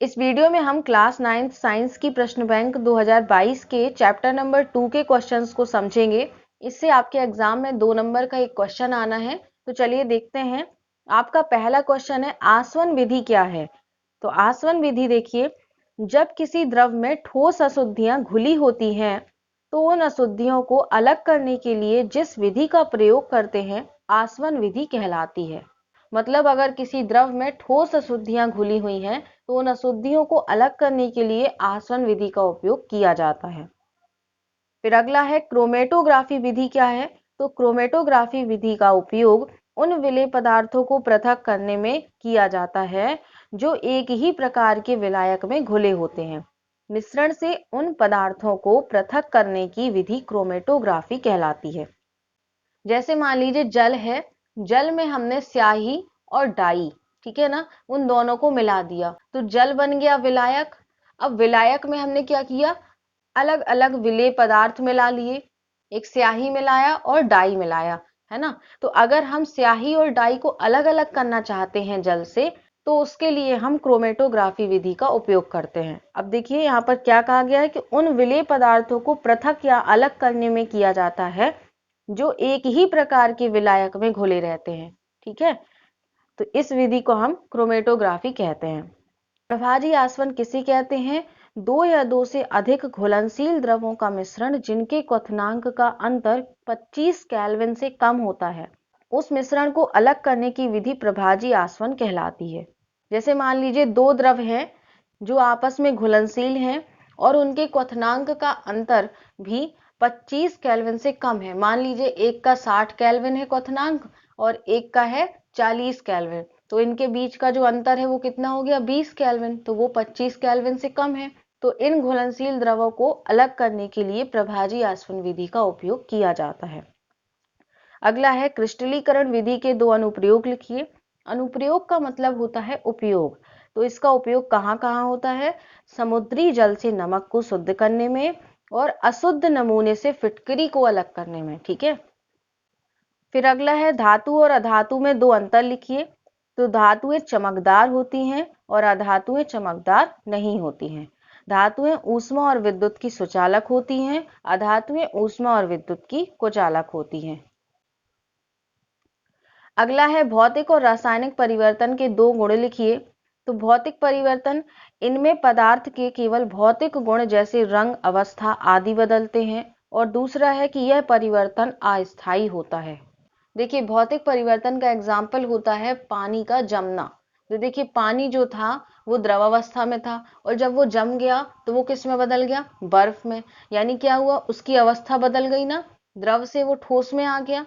इस वीडियो में हम क्लास 9th साइंस की प्रश्न बैंक 2022 के चैप्टर नंबर 2 के क्वेश्चंस को समझेंगे। इससे आपके एग्जाम में 2 नंबर का एक क्वेश्चन आना है। तो चलिए देखते हैं। आपका पहला क्वेश्चन है, आसवन विधि क्या है। तो आसवन विधि देखिए, जब किसी द्रव में ठोस अशुद्धियां घुली होती हैं तो उन अशुद्धियों को अलग करने के लिए जिस विधि का प्रयोग करते हैं आसवन विधि कहलाती है। मतलब अगर किसी द्रव में ठोस अशुद्धियां घुली हुई हैं तो उन अशुद्धियों को अलग करने के लिए आसवन विधि का उपयोग किया जाता है। फिर अगला है, क्रोमेटोग्राफी विधि क्या है। तो क्रोमेटोग्राफी विधि का उपयोग उन विलेय पदार्थों को पृथक करने में किया जाता है जो एक ही प्रकार के विलायक में घुले होते हैं। मिश्रण से उन पदार्थों को पृथक करने की विधि क्रोमेटोग्राफी कहलाती है। जैसे मान लीजिए जल है, जल में हमने स्याही और डाई, ठीक है ना, उन दोनों को मिला दिया तो जल बन गया विलायक। अब विलायक में हमने क्या किया, अलग अलग विलेय पदार्थ मिला लिए, एक स्याही मिलाया और डाई मिलाया, है ना। तो अगर हम स्याही और डाई को अलग अलग करना चाहते हैं जल से तो उसके लिए हम क्रोमेटोग्राफी विधि का उपयोग करते हैं। अब देखिए यहाँ पर क्या कहा गया है कि उन विलेय पदार्थों को पृथक या अलग करने में किया जाता है जो एक ही प्रकार के विलायक में घुले रहते हैं, ठीक है। तो इस विधि को हम क्रोमेटोग्राफी कहते हैं। प्रभाजी आसवन किसे कहते हैं, दो या दो से अधिक घुलनशील द्रवों का मिश्रण जिनके क्वथनांक का अंतर 25 केल्विन से कम होता है, उस मिश्रण को अलग करने की विधि प्रभाजी आसवन कहलाती है। जैसे मान लीजिए दो द्रव हैं जो आपस में घुलनशील हैं और उनके क्वथनांक का अंतर भी 25 केल्विन से कम है। मान लीजिए एक का 60 केल्विन है क्वथनांक और एक का है 40 केल्विन, तो इनके बीच का जो अंतर है वो कितना हो गया, 20 केल्विन, तो वो 25 केल्विन से कम है। तो इन घुलनशील द्रवों को अलग करने के लिए प्रभाजी आसवन विधि का उपयोग किया जाता है। अगला है, क्रिस्टलीकरण विधि के दो अनुप्रयोग लिखिए। अनुप्रयोग का मतलब होता है उपयोग। तो इसका उपयोग कहाँ कहाँ होता है, समुद्री जल से नमक को शुद्ध करने में और अशुद्ध नमूने से फिटकरी को अलग करने में, ठीक है। फिर अगला है, धातु और अधातु में दो अंतर लिखिए। तो धातुएं चमकदार होती हैं और अधातुएं चमकदार नहीं होती हैं। धातुएं ऊष्मा और विद्युत की सुचालक होती हैं, अधातुएं ऊष्मा और विद्युत की कुचालक होती हैं। अगला है, भौतिक और रासायनिक परिवर्तन के दो गुण लिखिए। तो भौतिक परिवर्तन, इनमें पदार्थ के केवल भौतिक गुण जैसे रंग, अवस्था आदि बदलते हैं। और दूसरा है कि यह परिवर्तन अस्थायी होता है। देखिए भौतिक परिवर्तन का एग्जाम्पल होता है पानी का जमना। तो देखिए पानी जो था वो द्रव अवस्था में था और जब वो जम गया तो वो किस में बदल गया, बर्फ में। यानी क्या हुआ, उसकी अवस्था बदल गई ना, द्रव से वो ठोस में आ गया।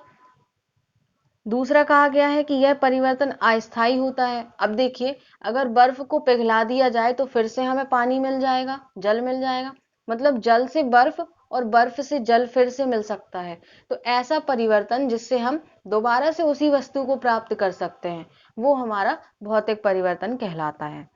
दूसरा कहा गया है कि यह परिवर्तन अस्थायी होता है। अब देखिए अगर बर्फ को पिघला दिया जाए तो फिर से हमें पानी मिल जाएगा, जल मिल जाएगा। मतलब जल से बर्फ और बर्फ से जल फिर से मिल सकता है। तो ऐसा परिवर्तन जिससे हम दोबारा से उसी वस्तु को प्राप्त कर सकते हैं वो हमारा भौतिक परिवर्तन कहलाता है।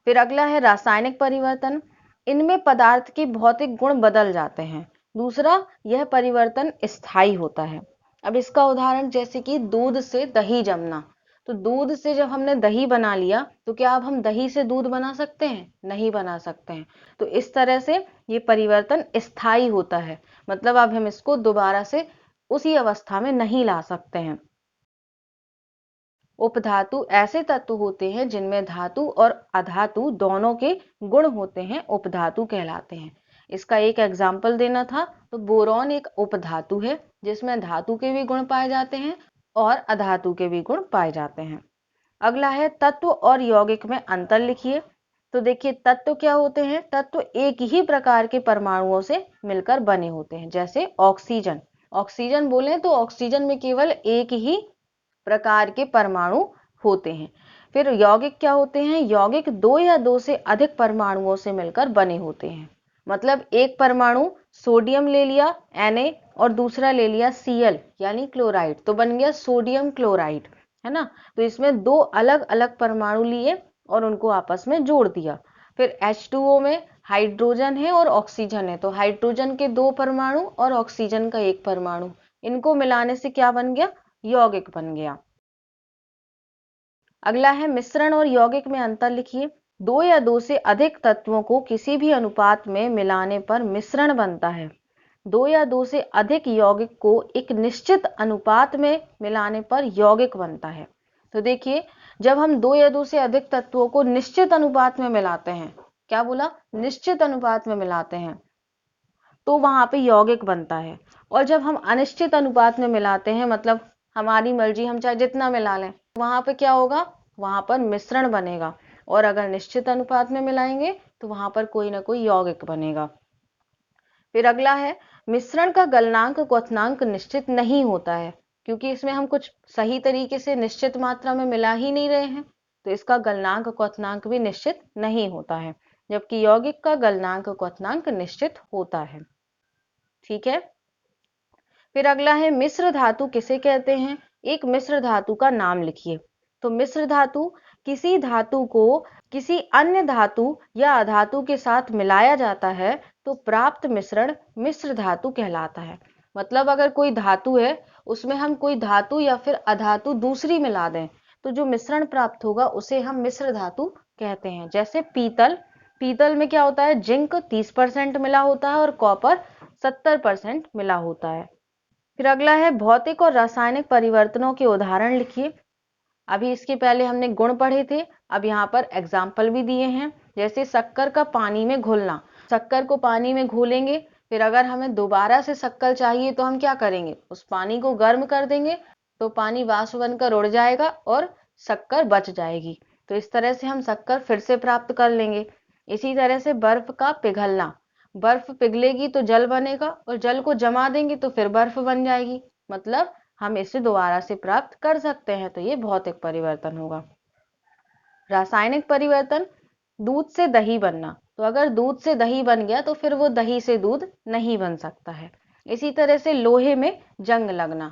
फिर अगला है, रासायनिक परिवर्तन। इनमें पदार्थ के भौतिक गुण बदल जाते हैं। दूसरा, यह परिवर्तन स्थायी होता है। अब इसका उदाहरण जैसे कि दूध से दही जमना। तो दूध से जब हमने दही बना लिया तो क्या अब हम दही से दूध बना सकते हैं, नहीं बना सकते हैं। तो इस तरह से ये परिवर्तन स्थायी होता है, मतलब अब हम इसको दोबारा से उसी अवस्था में नहीं ला सकते हैं। उपधातु ऐसे तत्व होते हैं जिनमें धातु और अधातु दोनों के गुण होते हैं, उपधातु कहलाते हैं। इसका एक एग्जाम्पल देना था तो बोरॉन एक उपधातु है जिसमें धातु के भी गुण पाए जाते हैं और अधातु के भी गुण पाए जाते हैं। अगला है, तत्व और यौगिक में अंतर लिखिए। तो देखिए तत्व क्या होते हैं, तत्व एक ही प्रकार के परमाणुओं से मिलकर बने होते हैं। जैसे ऑक्सीजन, ऑक्सीजन बोले तो ऑक्सीजन में केवल एक ही प्रकार के परमाणु होते हैं। फिर यौगिक क्या होते हैं, यौगिक दो या दो से अधिक परमाणुओं से मिलकर बने होते हैं। मतलब एक परमाणु सोडियम ले लिया Na और दूसरा ले लिया Cl यानी क्लोराइड, तो बन गया सोडियम क्लोराइड, है ना। तो इसमें दो अलग अलग परमाणु लिए और उनको आपस में जोड़ दिया। फिर H2O में हाइड्रोजन है और ऑक्सीजन है, तो हाइड्रोजन के दो परमाणु और ऑक्सीजन का एक परमाणु, इनको मिलाने से क्या बन गया, यौगिक बन गया। अगला है, मिश्रण और यौगिक में अंतर लिखिए। दो या दो से अधिक तत्वों को किसी भी अनुपात में मिलाने पर मिश्रण बनता है। दो या दो से अधिक यौगिक को एक निश्चित अनुपात में मिलाने पर यौगिक बनता है। तो देखिए, जब हम दो या दो से अधिक तत्वों को निश्चित अनुपात में मिलाते हैं, क्या बोला, निश्चित अनुपात में मिलाते हैं, तो वहां पे यौगिक बनता है। और जब हम अनिश्चित अनुपात में मिलाते हैं, मतलब हमारी मर्जी, हम चाहे जितना मिला लें, वहां पे क्या होगा, वहां पर मिश्रण बनेगा। और अगर निश्चित अनुपात में मिलाएंगे तो वहां पर कोई ना कोई यौगिक बनेगा। फिर अगला है, मिश्रण का गलनांक क्वथनांक निश्चित नहीं होता है, क्योंकि इसमें हम कुछ सही तरीके से निश्चित मात्रा में मिला ही नहीं रहे हैं, तो इसका गलनांक क्वथनांक भी निश्चित नहीं होता है, जबकि यौगिक का गलनांक क्वथनांक निश्चित होता है। ठीक है। फिर अगला है, मिश्र धातु किसे कहते हैं? एक मिश्र धातु का नाम लिखिए। तो मिश्र धातु, किसी धातु को किसी अन्य धातु या अधातु के साथ मिलाया जाता है तो प्राप्त मिश्रण मिश्र धातु कहलाता है। मतलब अगर कोई धातु है, उसमें हम कोई धातु या फिर अधातु दूसरी मिला दें, तो जो मिश्रण प्राप्त होगा उसे हम मिश्र धातु कहते हैं। जैसे पीतल, पीतल में क्या होता है, जिंक 30% मिला होता है और कॉपर 70% मिला होता है। फिर अगला है, भौतिक और रासायनिक परिवर्तनों के उदाहरण लिखिए। अभी इसके पहले हमने गुण पढ़े थे, अब यहाँ पर एग्जाम्पल भी दिए हैं। जैसे शक्कर का पानी में घुलना, शक्कर को पानी में घोलेंगे, फिर अगर हमें दोबारा से शक्कर चाहिए तो हम क्या करेंगे, उस पानी को गर्म कर देंगे, तो पानी वाष्प बनकर उड़ जाएगा और शक्कर बच जाएगी। तो इस तरह से हम शक्कर फिर से प्राप्त कर लेंगे। इसी तरह से बर्फ का पिघलना, बर्फ पिघलेगी तो जल बनेगा और जल को जमा देंगे तो फिर बर्फ बन जाएगी। मतलब हम इसे दोबारा से प्राप्त कर सकते हैं, तो ये भौतिक परिवर्तन होगा। रासायनिक परिवर्तन, दूध से दही बनना, तो अगर दूध से दही बन गया तो फिर वो दही से दूध नहीं बन सकता है। इसी तरह से लोहे में जंग लगना,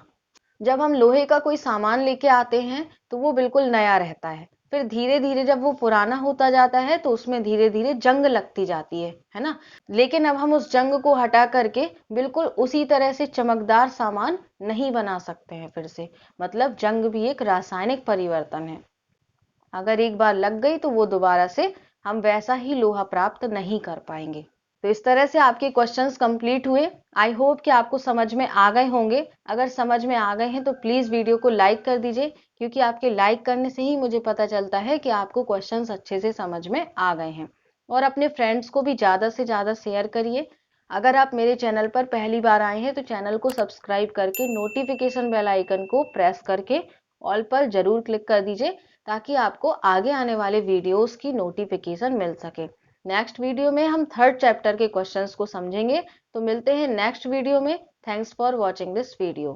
जब हम लोहे का कोई सामान लेके आते हैं तो वो बिल्कुल नया रहता है, फिर धीरे धीरे जब वो पुराना होता जाता है तो उसमें धीरे धीरे जंग लगती जाती है ना। लेकिन अब हम उस जंग को हटा करके बिल्कुल उसी तरह से चमकदार सामान नहीं बना सकते हैं फिर से। मतलब जंग भी एक रासायनिक परिवर्तन है, अगर एक बार लग गई तो वो दोबारा से हम वैसा ही लोहा प्राप्त नहीं कर पाएंगे। तो इस तरह से आपके क्वेश्चंस कंप्लीट हुए। आई होप कि आपको समझ में आ गए होंगे। अगर समझ में आ गए हैं तो प्लीज वीडियो को लाइक कर दीजिए, क्योंकि आपके लाइक करने से ही मुझे पता चलता है कि आपको क्वेश्चंस अच्छे से समझ में आ गए हैं। और अपने फ्रेंड्स को भी ज्यादा से ज्यादा शेयर करिए। अगर आप मेरे चैनल पर पहली बार आए हैं तो चैनल को सब्सक्राइब करके नोटिफिकेशन बेल आइकन को प्रेस करके ऑल पर जरूर क्लिक कर दीजिए, ताकि आपको आगे आने वाले वीडियोस की नोटिफिकेशन मिल सके। नेक्स्ट वीडियो में हम थर्ड चैप्टर के क्वेश्चंस को समझेंगे। तो मिलते हैं नेक्स्ट वीडियो में। Thanks for watching this video.